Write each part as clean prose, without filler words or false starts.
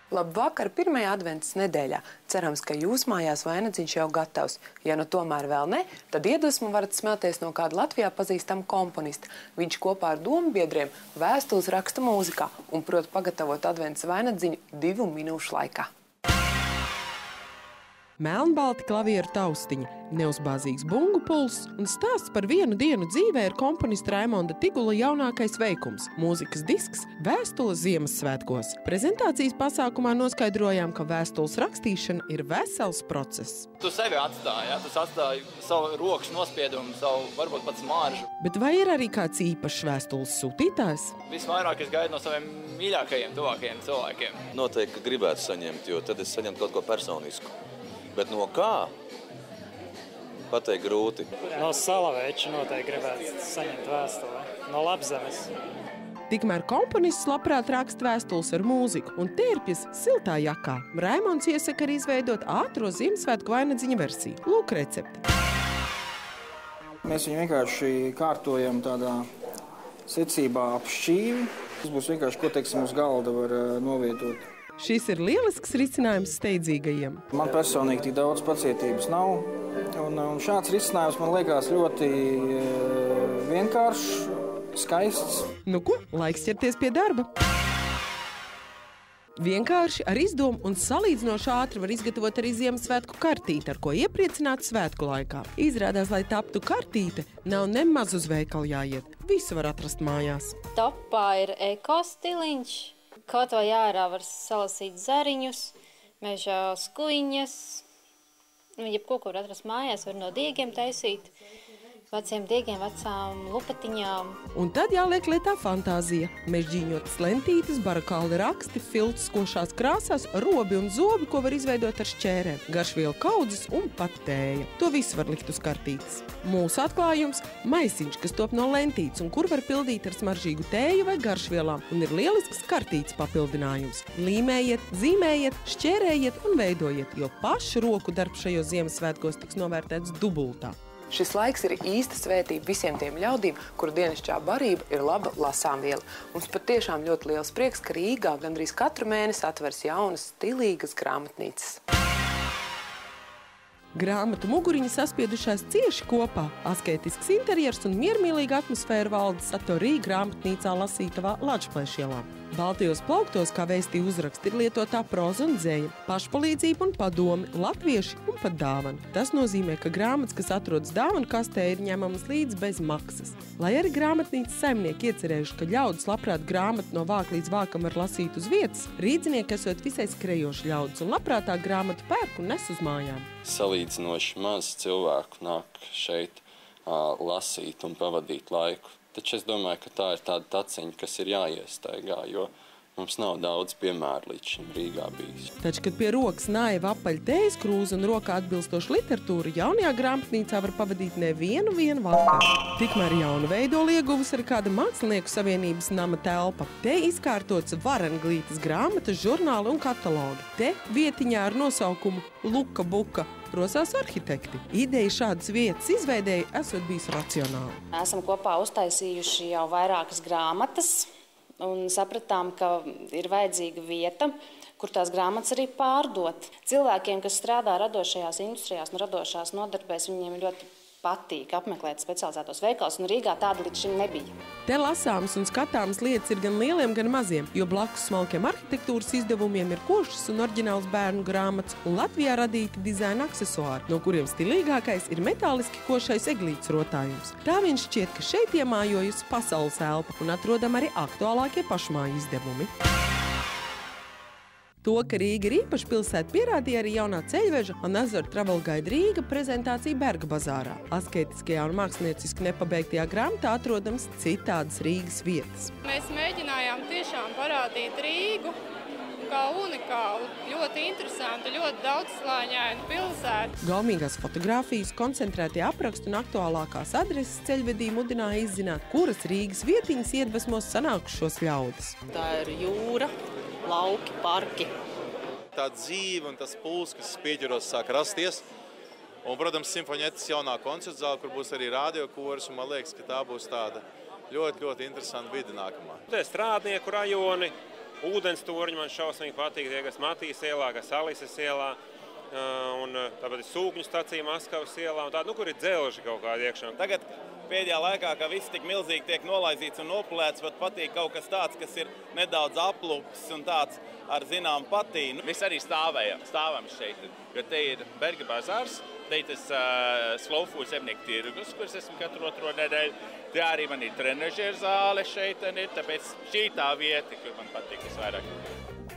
Labvakar, pirmajā adventas nedēļā. Cerams, ka jūs mājās vainadziņš jau gatavs. Ja nu tomēr vēl ne, tad iedvesmu varat smelties no kāda Latvijā pazīstama komponista. Viņš kopā ar dombiedriem vēstules raksta mūzikā un prot pagatavot adventas vainadziņu 2 minūšu laikā. Melnbalti klavieru taustiņi, neuzbāzīgs bungu pulss un stāsts par vienu dienu dzīvē ir komponista Raimonda Tigula jaunākais veikums – mūzikas disks Vēstules Ziemassvētkos. Prezentācijas pasākumā noskaidrojām, ka vēstules rakstīšana ir vesels process. Tu sevi atstāji, ja? Tu atstāji savu rokas nospiedumu, savu varbūt pat smaržu. Bet vai ir arī kāds īpašs vēstules sūtītājs? Visvairāk es gaidu no saviem mīļākajiem, tuvākajiem cilvēkiem. Noteikti gribētu saņemt, jo tad es saņemtu kaut ko personisku. Bet no kā? Pateikt grūti. No Salaveča noteikti gribētu saņemt vēstuli. No Labzemes. Tikmēr komponists labprāt raksta vēstules ar mūziku un tērpjas siltā jakā. Raimonds iesaka arī izveidot ātro Ziemassvētku vainadziņa versiju. Lūk recepti. Mēs viņu vienkārši kārtojam tādā secībā ap šķīvi. Tas būs vienkārši, ko teiksim, uz galda var novietot. Šis ir lielisks risinājums steidzīgajiem. Man personīgi tik daudz pacietības nav. Un šāds risinājums man liekas ļoti vienkāršs, skaists. Nu ko, laiks ķerties pie darba. Vienkārši ar izdomu un salīdzinoši ātri var izgatavot arī Ziemassvētku kartīti, ar ko iepriecināt svētku laikā. Izrādās, lai taptu kartīte, nav nemaz uz veikalu jāiet. Visu var atrast mājās. Topā ir ekostiliņš. Kaut vai ārā var salasīt zariņus, mežā skuiņas. Jebko, ko var atrast mājās, var no diegiem taisīt. Veciem diegiem, vecām lupatiņām. Un tad jāliek lietā fantāzija. Mežģīņotas lentītes, barakāli raksti, filts košās krāsās, robi un zobi, ko var izveidot ar šķērēm, garšvielu kaudzes un pat tēja. To visu var likt uz kartītes. Mūsu atklājums – maisiņš, kas top no lentītes un kur var pildīt ar smaržīgu tēju vai garšvielām un ir lielisks kartītes papildinājums. Līmējiet, zīmējiet, šķērējiet un veidojiet, jo pašu roku darbs šajos Ziemassvētkos tiks novērtēts dubultā. Šis laiks ir īsta svētība visiem tiem ļaudīm, kuru dienasčā barība ir laba lasāmviela. Mums patiešām ļoti liels prieks, ka Rīgā gandrīz katru mēnesi atveras jaunas, stilīgas grāmatnīcas. Grāmatu muguriņi saspiedušās cieši kopā. Asketisks interjers un miermīlīga atmosfēra valda Satorī grāmatnīcā lasītavā Lačplēšielā. Baltajos plauktos, kā vēstīja uzraksti, ir lietotā proza un dzeja, pašpalīdzība un padomi, latvieši un pat dāvana. Tas nozīmē, ka grāmatas, kas atrodas dāvanu kastē, ir ņemamas līdz bez maksas. Lai arī grāmatnīcas saimnieki iecerējuši, ka ļaudis labprāt grāmatu no vāka līdz vākam var lasīt uz vietas, rīdzinieki esot visai skrejoši ļaudis un labprātāk grāmatu pērk un nes uz mājām. Salīdzinoši maz cilvēku nāk šeit lasīt un pavadīt laiku. Taču es domāju, ka tā ir tāda taciņa, kas ir jāiestaigā, jo mums nav daudz piemēru līdz šim Rīgā bijis. Taču, kad pie rokas naiva apaļa tējas krūze un rokā atbilstoša literatūra, jaunajā grāmatnīcā var pavadīt nevienu vakaru. Tikmēr jaunu veidolu ieguvis ar kāda Mākslinieku savienības nama telpa. Te izkārtots varenglītes grāmatas, žurnāli un katalogi. Te vietiņā ar nosaukumu Luka Buka rosās arhitekti. Ideja šādas vietas izveidēja esot bijis racionāli. Esam kopā uztaisījuši jau vairākas grāmatas un sapratām, ka ir vajadzīga vieta, kur tās grāmatas arī pārdot. Cilvēkiem, kas strādā radošajās industrijās un radošās nodarbēs, viņiem ļoti patīk apmeklēt specializētos veikalus, un Rīgā tāda līdz šim nebija. Te lasāmas un skatāmas lietas ir gan lieliem, gan maziem, jo blakus smalkiem arhitektūras izdevumiem ir košas un oriģināls bērnu grāmatas un Latvijā radīti dizaina aksesuāri, no kuriem stilīgākais ir metāliski košais eglītes rotājums. Tā viņš šķiet, ka šeit iemājojusi pasaules elpa un atrodam arī aktuālākie pašmāju izdevumi. To, ka Rīga ir īpaša pilsēta, pierādīja arī jaunā ceļveža un Azora Travel Guide Rīga prezentācija Berga bazārā. Asketiskajā un mākslinieciski nepabeigtajā grāmatā atrodams citādas Rīgas vietas. Mēs mēģinājām tiešām parādīt Rīgu kā unikālu, ļoti interesantu, ļoti daudzslāņainu pilsētu. Gaumīgās fotogrāfijas, koncentrētie apraksti un aktuālākās adreses ceļvedī mudināja izzināt, kuras Rīgas vietiņas iedvesmos sanākušos ļaudis. Tā ir jūra, lauki, parki. Tā dzīve un tas puls, kas Spieģeros sāk rasties. Un, protams, simfoņetas jaunā koncerta zāle, kur būs arī rādiokoris, un man liekas, ka tā būs tāda ļoti, ļoti interesanta vide nākamā. Te strādnieku rajoni, ūdens torņi man šausmīgi patīk, tie, kas Matīs ielā, kas Alises ielā, un tāpat ir sūkņu stacija Maskavas ielā, un tāda, kur ir dzelži kaut kādi iekšā. Tagad pēdējā laikā, ka viss tik milzīgi tiek nolaizīts un nopulēts, pat patīk kaut kas tāds, kas ir nedaudz aplups un tāds ar zinām patīnu. Mēs arī stāvam šeit, jo te ir Berga bazārs, te ir tas Slow Food zemnieku tirgus, kuras esmu katru otro nedēļu. Te arī man ir trenažieru zāle šeit, tāpēc šī tā vieta, kur man patīk visvairāk.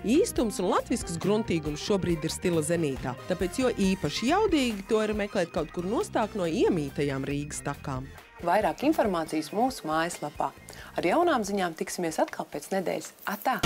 Īstums un latvisks gruntīgums šobrīd ir stila zenītā, tāpēc jo īpaši jaudīgi to ir meklēt kaut kur nostāk no iemītajām Rīgas takām. Vairāk informācijas mūsu mājaslapā. Ar jaunām ziņām tiksimies atkal pēc nedēļas. Atā!